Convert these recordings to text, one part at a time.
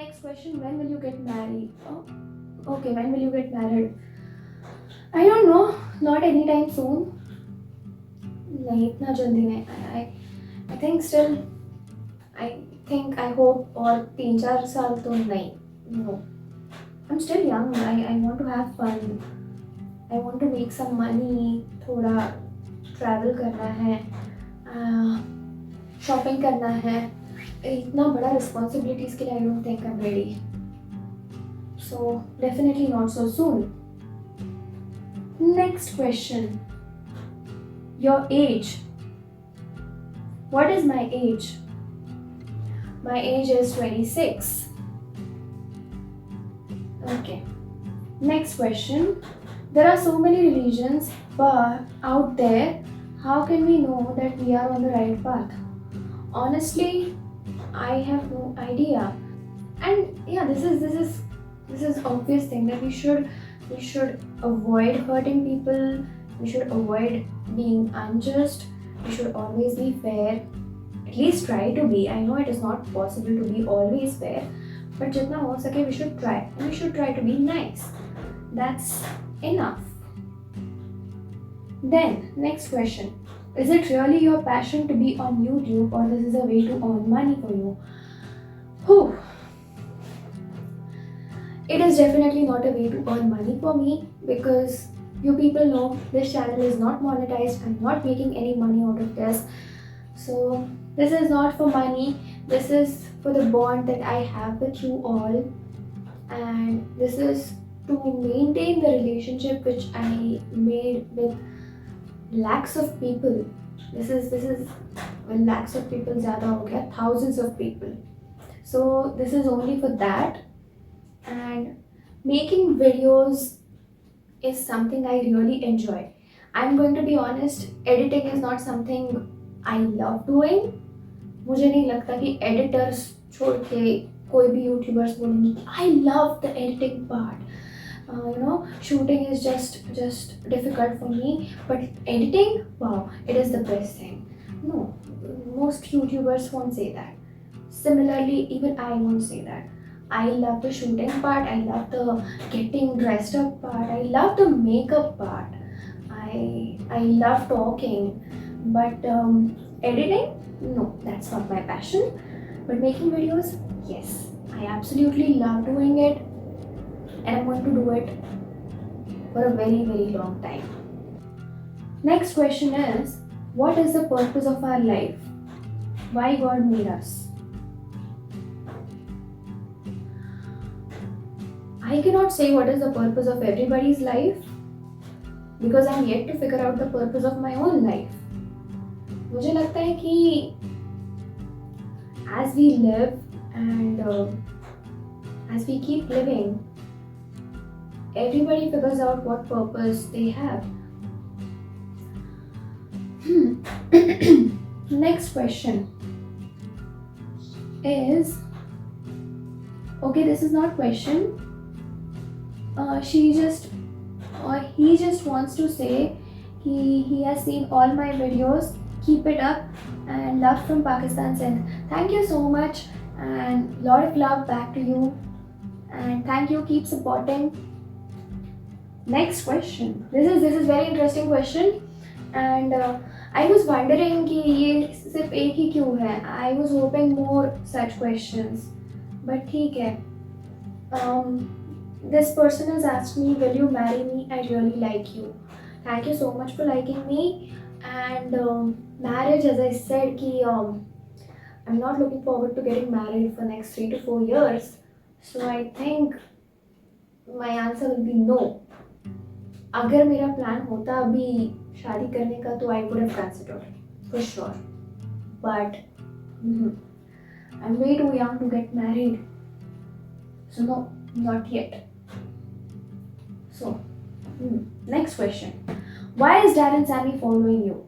Next question, when will you get married? Oh, okay, when will you get married? I don't know, not anytime soon. नहीं इतना जल्दी नहीं. I think still, I think, I hope और 3-4 साल तो नहीं. No. I'm still young. I want to have fun. I want to make some money. थोड़ा travel करना है, shopping करना है. इतना बड़ा responsibilities के लिए I don't think I'm ready. So definitely not so soon. Next question. Your age. What is my age? My age is 26. Okay. Next question. There are so many religions, but out there, how can we know that we are on the right path? Honestly, I have no idea. And yeah, this is obvious thing that we should avoid hurting people. We should avoid being unjust. We should always be fair. At least try to be. I know it is not possible to be always fair, but jitna ho sake we should try. And we should try to be nice. That's enough. Then, next question. Is it really your passion to be on YouTube, or this is a way to earn money for you? Whew. It is definitely not a way to earn money for me, because you people know this channel is not monetized. I'm not making any money out of this. So this is not for money. This is for the bond that I have with you all, and this is to maintain the relationship which I made with lakhs of people. This is when lakhs of people ज़्यादा हो गया, thousands of people. So this is only for that, and making videos is something I really enjoy. I'm going to be honest, editing is not something I love doing. मुझे नहीं लगता कि editors छोड़ के कोई भी YouTubers बोलेंगे कि I love the editing part. Shooting is just difficult for me, but editing, wow, it is the best thing. No, most YouTubers won't say that. Similarly, even I won't say that. I love the shooting part. I love the getting dressed up part. I love the makeup part. I love talking, but editing, no, that's not my passion. But making videos, yes, I absolutely love doing it, and I'm going to do it for a very, very long time. Next question is, what is the purpose of our life? Why God made us? I cannot say what is the purpose of everybody's life, because I'm yet to figure out the purpose of my own life. मुझे लगता है कि as we live and as we keep living, everybody figures out what purpose they have. Next question is, okay, this is not question. He just wants to say he has seen all my videos. Keep it up, and love from Pakistan Sindh. Thank you so much, and lot of love back to you, and thank you, keep supporting. Next question. This is very interesting question, and I was wondering कि ये सिर्फ एक ही क्यों है. I was hoping more such questions, but ठीक है. This person has asked me, will you marry me? I really like you. Thank you so much for liking me. And marriage, as I said, कि I'm not looking forward to getting married for next 3 to 4 years. So I think my answer will be no. अगर मेरा plan होता अभी शादी करने का तो I would have considered for sure. But I'm way too young to get married. So no, not yet. So, next question. Why is Dad and Sammy following you?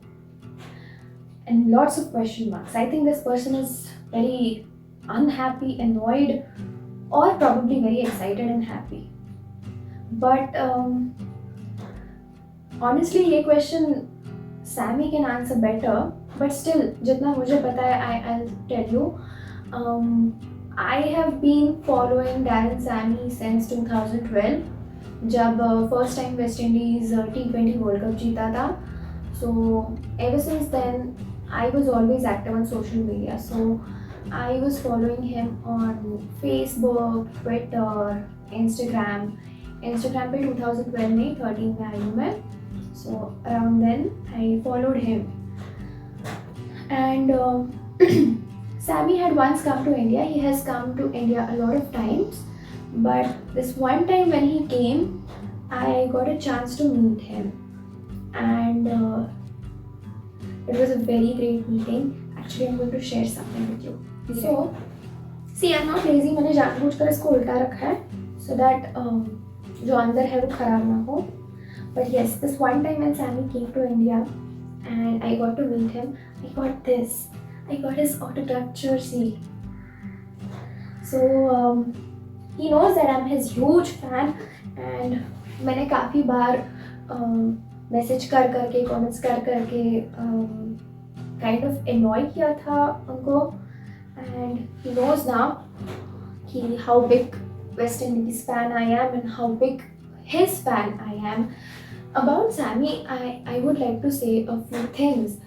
And lots of question marks. I think this person is very unhappy, annoyed, or probably very excited and happy. But honestly, ये question Sammy can answer better. But still, जितना मुझे पता है, I'll tell you. I have been following Darren Sammy since 2012 जब first time West Indies T20 world cup जीता था. So ever since then I was always active on social media. So I was following him on Facebook, Twitter, Instagram. Instagram पे 2012 में 13 में आई हूँ मैं. So around then I followed him. And Sammy had once come to India. He has come to India a lot of times. But this one time when he came, I got a chance to meet him. And it was a very great meeting. Actually, I'm going to share something with you. Yeah. So, see, I'm not lazy. मैंने जानबूझकर इसको उल्टा रखा है so that जो अंदर है वो खराब ना हो. But yes, this one time when Sammy came to India and I got to meet him, I got this. I got his autographed jersey. So he knows that I'm his huge fan and मैंने काफ़ी बार message कर करके comments कर करके kind of annoy किया था उनको. And he knows now how big West Indies fan I am and how big his fan I am. About Sammy, I would like to say a few things.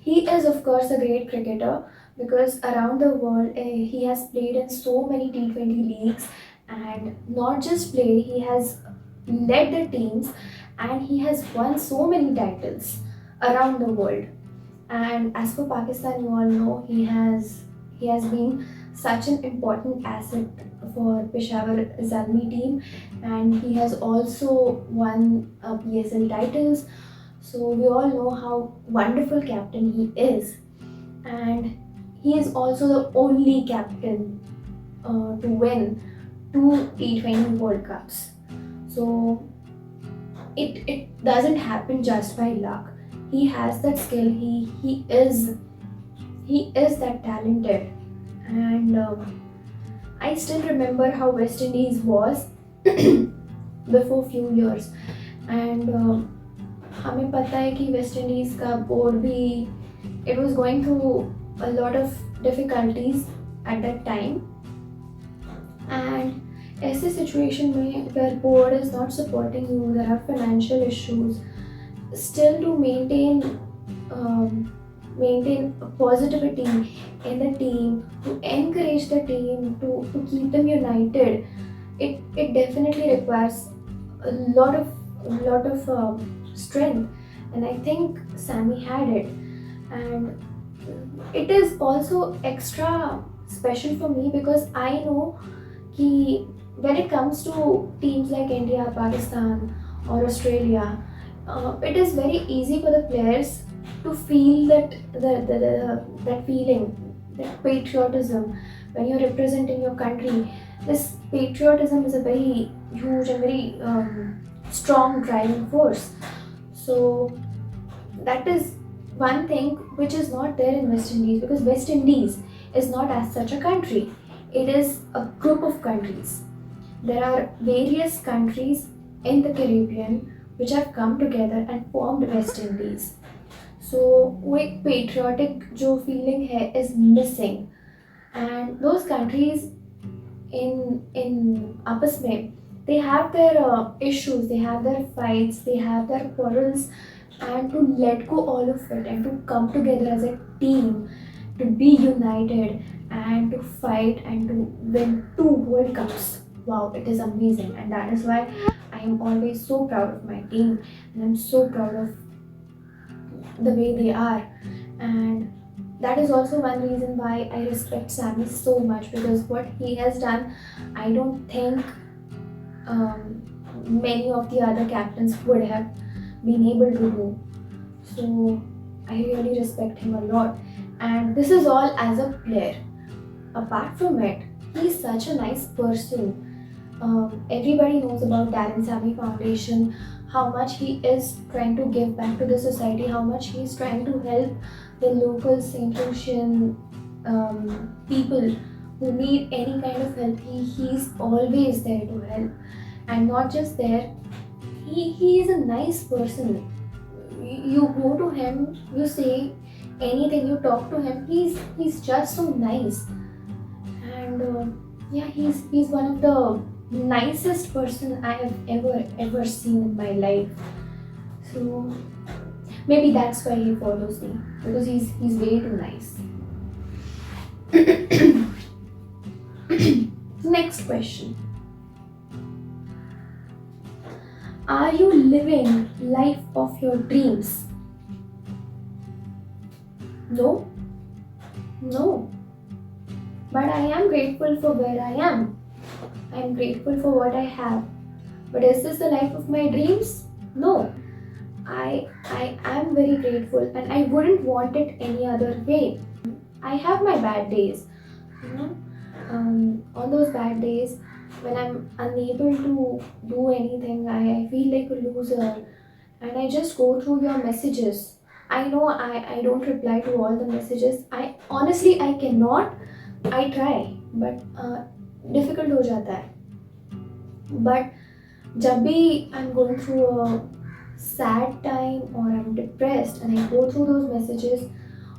He is of course a great cricketer because around the world he has played in so many T20 leagues, and not just played, he has led the teams and he has won so many titles around the world. And as for Pakistan, you all know he has been such an important asset for Peshawar Zalmi team, and he has also won PSL titles. So we all know how wonderful captain he is, and he is also the only captain to win 2 T20 World Cups. So it doesn't happen just by luck. He has that skill. He is that talented, and I still remember how West Indies was before few years. And हमें पता है कि West Indies का board भी it was going through a lot of difficulties at that time. And ऐसे situation में where board is not supporting you, there are financial issues, still to maintain positivity in the team, to encourage the team, to keep them united, it definitely requires a lot of strength, and I think Sammy had it. And it is also extra special for me because I know कि when it comes to teams like India, Pakistan or Australia, it is very easy for the players to feel that feeling, that patriotism when you're representing your country. This patriotism is a very huge and very strong driving force. So that is one thing which is not there in West Indies, because West Indies is not as such a country. It is a group of countries. There are various countries in the Caribbean which have come together and formed West Indies. So वो एक patriotic जो feeling है is missing, and those countries in आपस में they have their issues, they have their fights, they have their quarrels, and to let go all of it and to come together as a team, to be united and to fight and to win 2 World Cups. Wow, it is amazing, and that is why I am always so proud of my team, and I'm so proud of the way they are. And that is also one reason why I respect Sammy so much, because what he has done, I don't think many of the other captains would have been able to do. So I really respect him a lot, and this is all as a player. Apart from it, he's such a nice person. Everybody knows about Darren Sammy Foundation, how much he is trying to give back to the society, how much he is trying to help the local St. Lucian people who need any kind of help. He's always there to help, and not just there, he is a nice person. You go to him, you say anything, you talk to him, he's just so nice. and yeah, he's one of the nicest person I have ever seen in my life. So maybe that's why he follows me, because he's way too nice. Next question. Are you living life of your dreams? No, no. But I am grateful for where I am. I am grateful for what I have. But is this the life of my dreams? No. I am very grateful and I wouldn't want it any other way. I have my bad days. You know, on those bad days when I'm unable to do anything, I feel like a loser, and I just go through your messages. I know I don't reply to all the messages. I honestly I cannot. I try, but difficult हो जाता है. But जब भी I'm going through a sad time or I'm depressed and I go through those messages,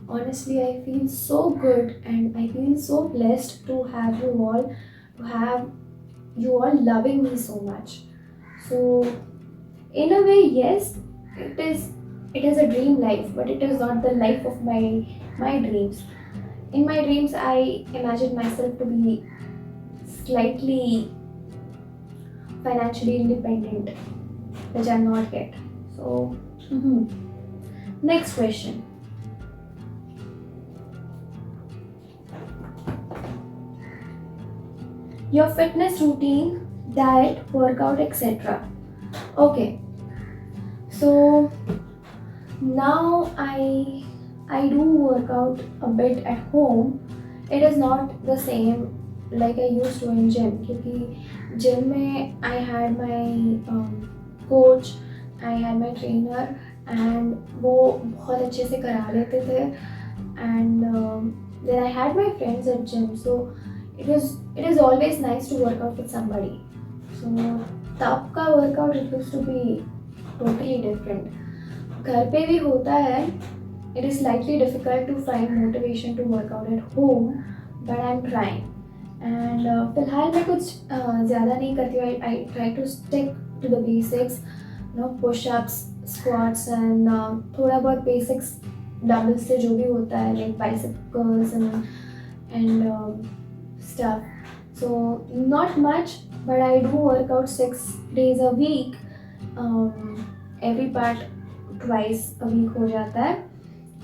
honestly I feel so good and I feel so blessed to have you all loving me so much. So in a way, yes, it is a dream life, but it is not the life of my dreams. In my dreams, I imagine myself to be slightly financially independent, which I'm not yet. So, next question. Your fitness routine, diet, workout, etc. Okay, so now I do work out a bit at home. It is not the same like I used to in gym, क्योंकि gym में I had my coach, I had my trainer, and वो बहुत अच्छे से करा लेते थे, and then I had my friends at gym, so it is always nice to work out with somebody. So तब का workout it used to be totally different. घर पे भी होता है. It is slightly difficult to find motivation to work out at home, but I'm trying. And फिलहाल मैं कुछ ज़्यादा नहीं करती हूँ. I try to stick to the basics, push-ups, squats, and थोड़ा बहुत basics dumbbells से जो भी होता है, like bicep curls and stuff. So not much, but I do work out 6 days a week. Every part twice a week हो जाता है.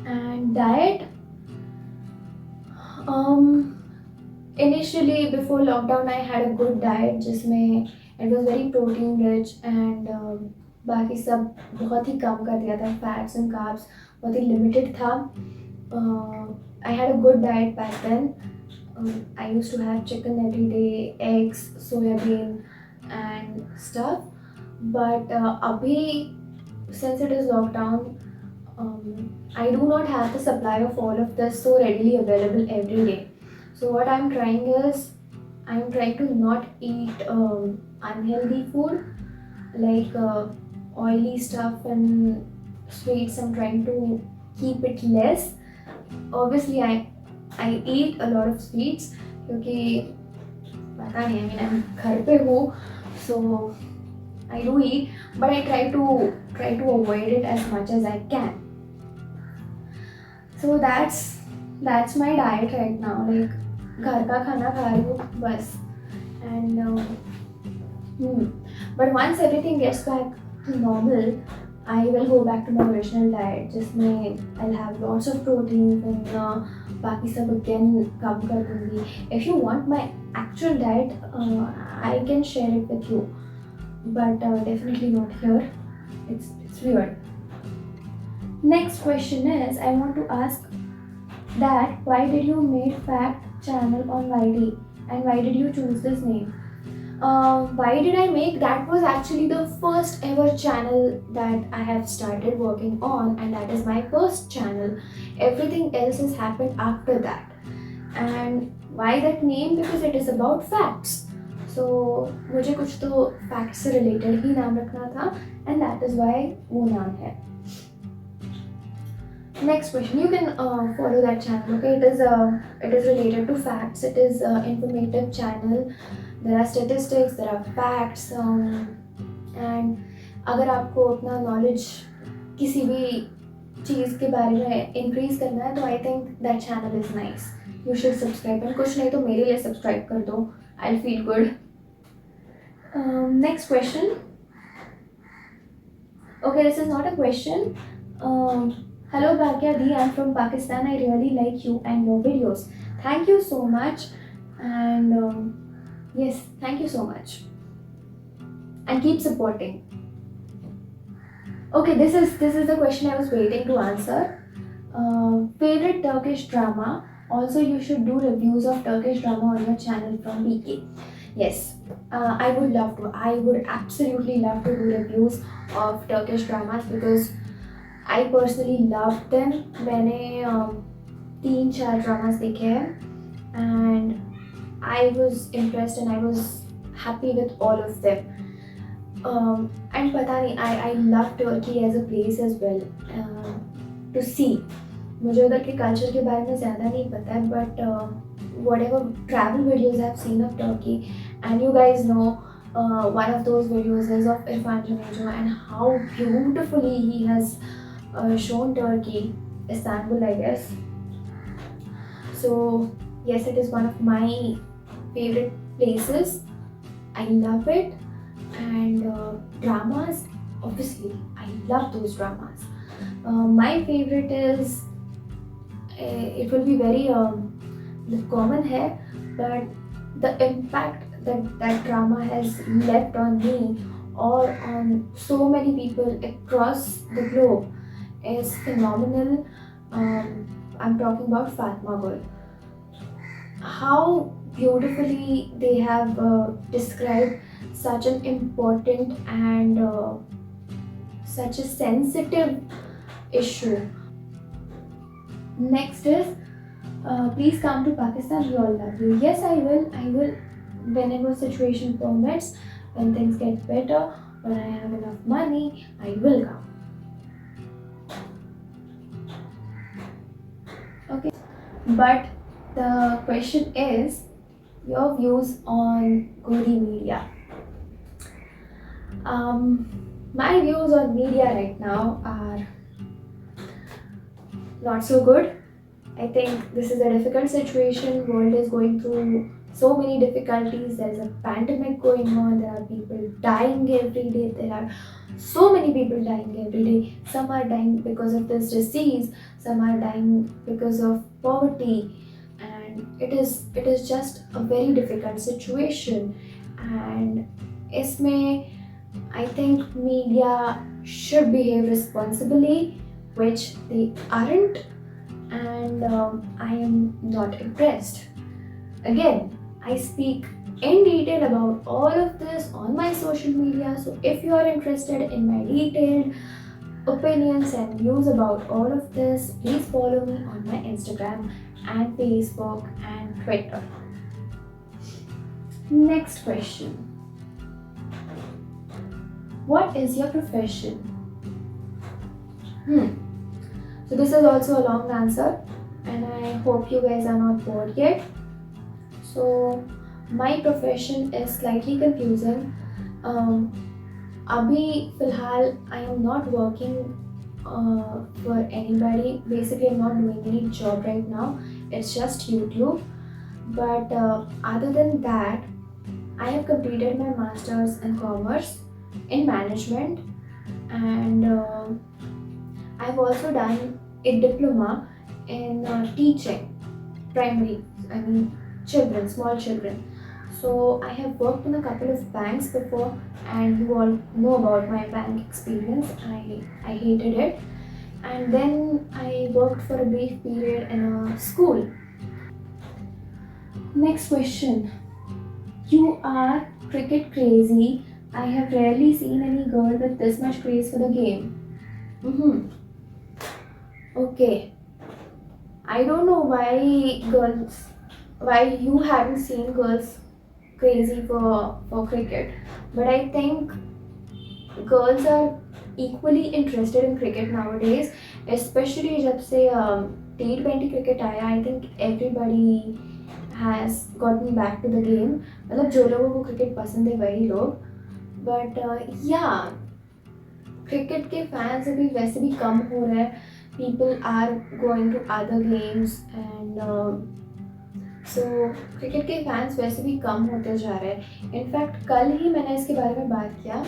And diet, initially before lockdown I had a good diet जिसमें it was very protein rich and बाकी सब बहुत ही कम कर दिया था. Fats and carbs बहुत ही limited था. I had a good diet back then. I used to have chicken every day, eggs, soybean and stuff. But abhi, since it is lockdown, I do not have the supply of all of this so readily available every day. So what I'm trying is, I'm trying to not eat unhealthy food like oily stuff and sweets. I'm trying to keep it less. Obviously, I eat a lot of sweets क्योंकि पता नहीं, I mean I'm घर पे हूँ, so I do eat, but I try to avoid it as much as I can. So that's my diet right now. Like घर का खाना खा रही हूँ बस. And but once everything gets back to normal, I will go back to my original diet जिसमें I'll have lots of proteins and बाकी सब again कम कर दूँगी. If you want my actual diet, I can share it with you, but definitely not here. It's weird. Next question is, I want to ask that why did you make Fact channel on YT and why did you choose this name? Why did I make? That was actually the first ever channel that I have started working on, and that is my first channel. Everything else has happened after that. And why that name? Because it is about facts. So मुझे कुछ तो facts से related ही नाम रखना था, and that is why वो नाम है. Next question. You can follow that channel. Okay, it is related to facts. It is informative channel. There are statistics. There are facts. And अगर आपको अपना knowledge किसी भी चीज़ के बारे में increase करना है तो I think that channel is nice. You should subscribe. और कुछ नहीं तो मेरे लिए subscribe कर दो. I'll feel good. Next question. Okay, this is not a question. Hello Bhagya Di, I'm from Pakistan. I really like you and your videos. Thank you so much. And yes, thank you so much. And keep supporting. Okay, this is the question I was waiting to answer. Favorite Turkish drama. Also, you should do reviews of Turkish drama on your channel from BK. Yes, I would love to. I would absolutely love to do reviews of Turkish dramas because I personally love them. मैंने 3-4 dramas देखे हैं and I was impressed and I was happy with all of them. And पता नहीं, I love Turkey as a place as well to see. मुझे उधर के culture के बारे में ज़्यादा नहीं पता है but whatever travel videos I've seen of Turkey, and you guys know one of those videos is of Irfan Junejo and how beautifully he has shown Turkey, Istanbul I guess. So yes, it is one of my favorite places. I love it. And dramas, obviously I love those dramas. My favorite is it will be very common here, but the impact that drama has left on me or on so many people across the globe is phenomenal. I'm talking about Fatma Gul. How beautifully they have described such an important and such a sensitive issue. Next is please come to Pakistan, we all love you. Yes, I will whenever situation permits, when things get better, when I have enough money, I will come. Okay, but the question is your views on Godi media. My views on media right now are not so good. I think this is a difficult situation. World is going through so many difficulties. There is a pandemic going on. There are people dying every day. There are so many people dying every day. Some are dying because of this disease. Some are dying because of poverty. And it is just a very difficult situation. And isme, I think media should behave responsibly, which they aren't, and I am not impressed. Again, I speak in detail about all of this on my social media, so if you are interested in my detailed opinions and views about all of this, please follow me on my Instagram and Facebook and Twitter. Next question. What is your profession? So this is also a long answer and I hope you guys are not bored yet. So my profession is slightly confusing. Abhi filhal I am not working for anybody. Basically I'm not doing any job right now. It's just YouTube. But other than that, I have completed my masters in commerce in management, and I've also done a diploma in teaching primary, children, small children. So I have worked in a couple of banks before, and you all know about my bank experience. I hated it. And then I worked for a brief period in a school. Next question. You are cricket crazy. I have rarely seen any girl with this much craze for the game. Okay. I don't know why you haven't seen girls crazy for cricket, but I think girls are equally interested in cricket nowadays. especially जब से T20 cricket आया, I think everybody has gotten back to the game. मतलब जो लोगों को cricket पसंद है वही लोग. बट या क्रिकेट के फैंस अभी वैसे भी कम हो रहे हैं. People are going to other games and so cricket के फैंस वैसे भी कम होते जा रहे हैं. इनफैक्ट कल ही मैंने इसके बारे में बात किया.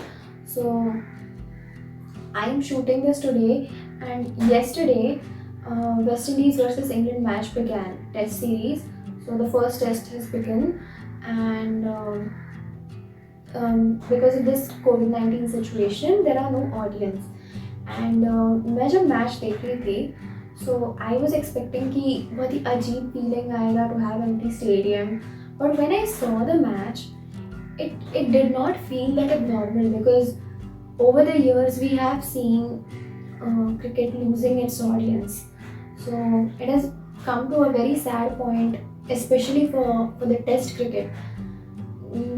So I am shooting this today and yesterday West Indies versus England match began, test series. So the first test has begun and because of this COVID-19 situation there are no audience. And मैं जब match देख रही थी so I was expecting कि बहुत ही अजीब feeling आएगा to have empty stadium, but when I saw the match it did not feel like abnormal because over the years we have seen cricket losing its audience. So it has come to a very sad point, especially for the test cricket.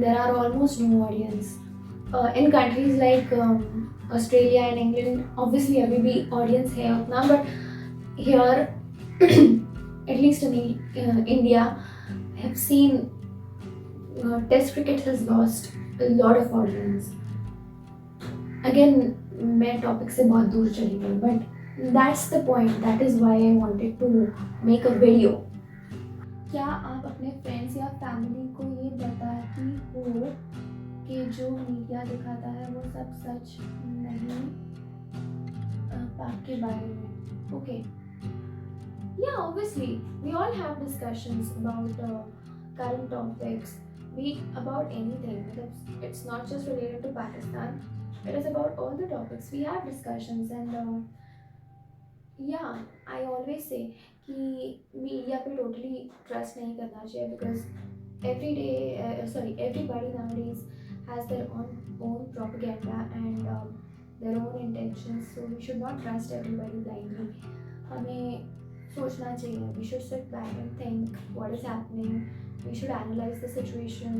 There are almost no audience. In countries like Australia and England, obviously अभी भी audience है उतना, but here, at least in India, I have seen test cricket has lost a lot of audience. Again, मैं topic से बहुत दूर चली गई, but that's the point. That is why I wanted to make a video. क्या आप अपने friends या फैमिली को ये बताती हो कि जो मीडिया दिखाता है वो सब सच नहीं पाक के बारे में? ओके, या obviously we all have discussions about current topics, be it about anything. It's not just related to Pakistan. It is about all the topics. We have discussions and yeah, I always say कि media पे totally trust नहीं करना चाहिए because everybody nowadays has their own propaganda and their own intentions, so we should not trust everybody blindly. हमें सोचना चाहिए. We should sit back and think what is happening. We should analyze the situation.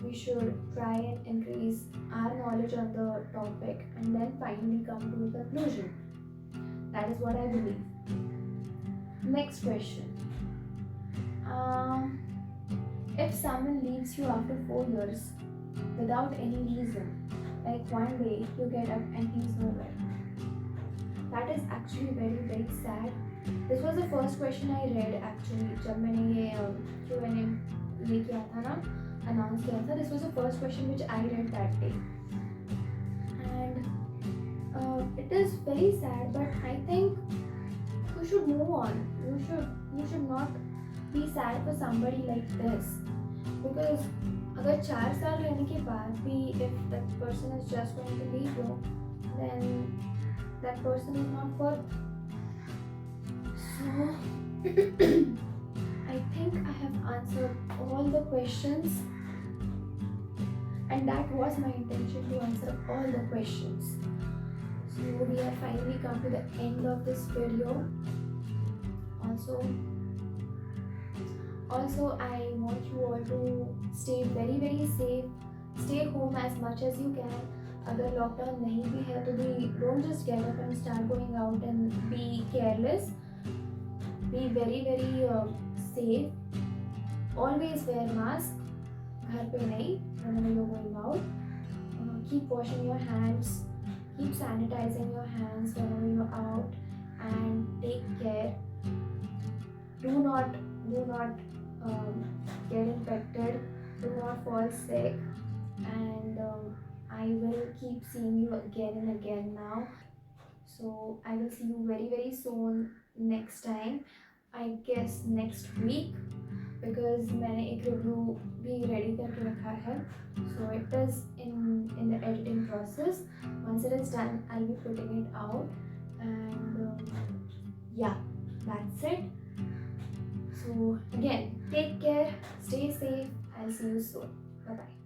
We should try and increase our knowledge on the topic and then finally come to a conclusion. That is what I believe. Next question. If someone leaves you after 4 years without any reason, like one day you get up and he's nowhere, that is actually very very sad. This was the first question I read actually जब मैंने ये Q&A ये किया था ना, announce किया था. This was the first question which I read that day, and it is very sad. But I think you should move on. You should not be sad for somebody like this, because अगर 4 साल रहने के बाद भी if that person is just going to leave you, then that person is not worth. So I think I have answered all the questions, and that was my intention, to answer all the questions. So we have finally come to the end of this video. Also I want you all to stay very very safe. Stay home as much as you can. अगर lockdown नहीं भी है तो भी don't just get up and start going out and be careless. Be very very safe. Always wear mask. घर पे नहीं, whenever you're going out. Keep washing your hands. Keep sanitizing your hands whenever you're out, and take care. Do not get infected. Do not fall sick, and I will keep seeing you again and again now. So I will see you very very soon next time. I guess next week, because मैंने एक review भी ready करके रखा है. So it is in the editing process. Once it is done, I'll be putting it out, and yeah, that's it. So again, take care, stay safe. I'll see you soon. Bye bye.